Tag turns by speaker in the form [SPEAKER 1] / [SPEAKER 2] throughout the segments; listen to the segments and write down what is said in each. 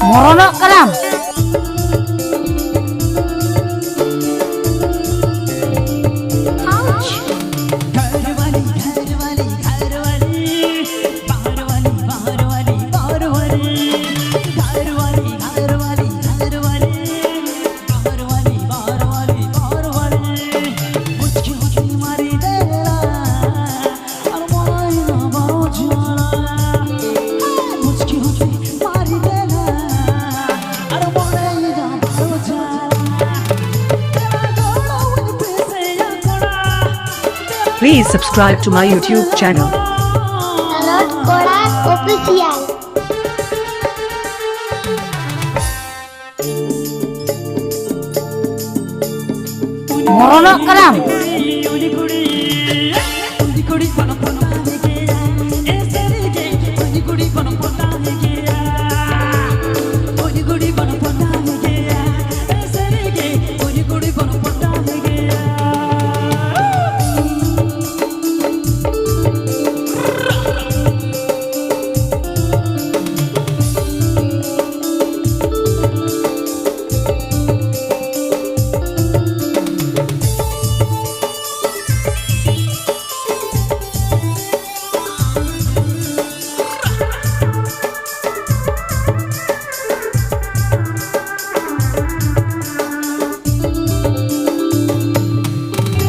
[SPEAKER 1] Moronok kalam.
[SPEAKER 2] Please subscribe to my YouTube channel.
[SPEAKER 3] Tarot Kodak Official.
[SPEAKER 1] Moronok kalam.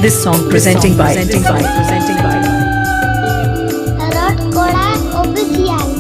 [SPEAKER 2] This song presenting by
[SPEAKER 3] Tarot Kodak Official.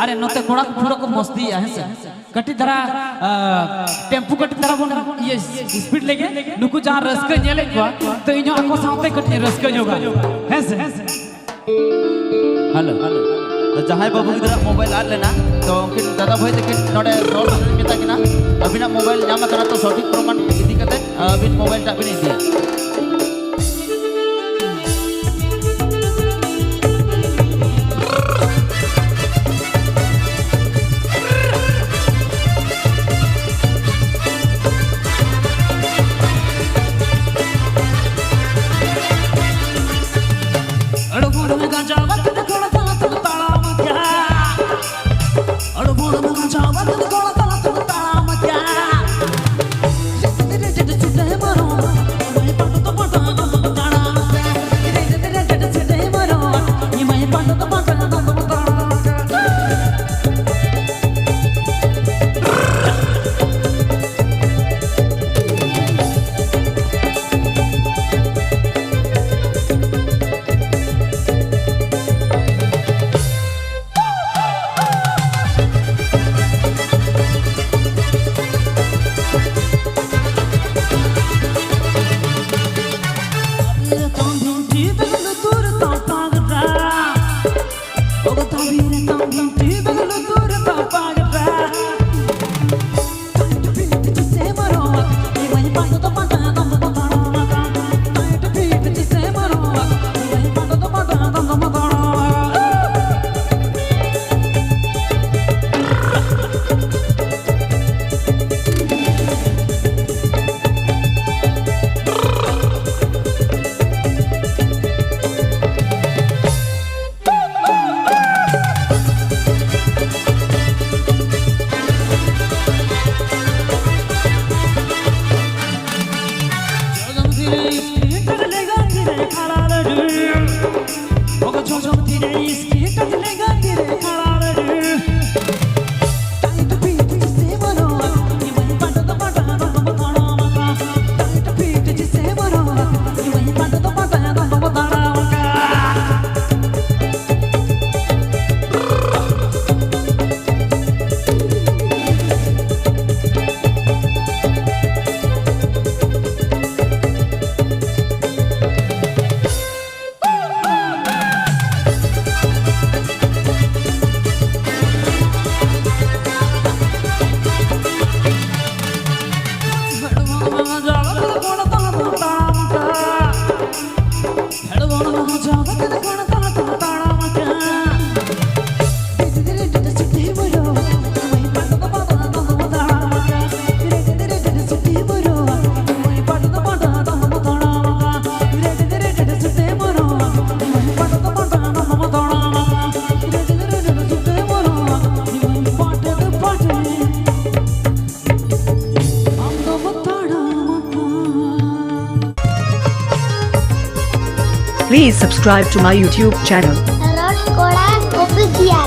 [SPEAKER 1] अरे नोते कोड़ा पूरा को मस्ती है से कटी धरा टेम्पू कटी धरा बन ये स्पीड लेके नुकु जहां रस्क नेले को तो इनो आको साथे कटी रस्क जोगा है से
[SPEAKER 4] हेलो तो जहां बाबू गिदरा मोबाइल आ लेना तो उनके दादा भाई देखे नोडे रोड मिता किना अबिना मोबाइल नाम करा तो सठिक प्रमाण इदी कते अबिन मोबाइल टा बिन दिया
[SPEAKER 2] Please subscribe to my YouTube channel.
[SPEAKER 3] Tarot Kodak Official.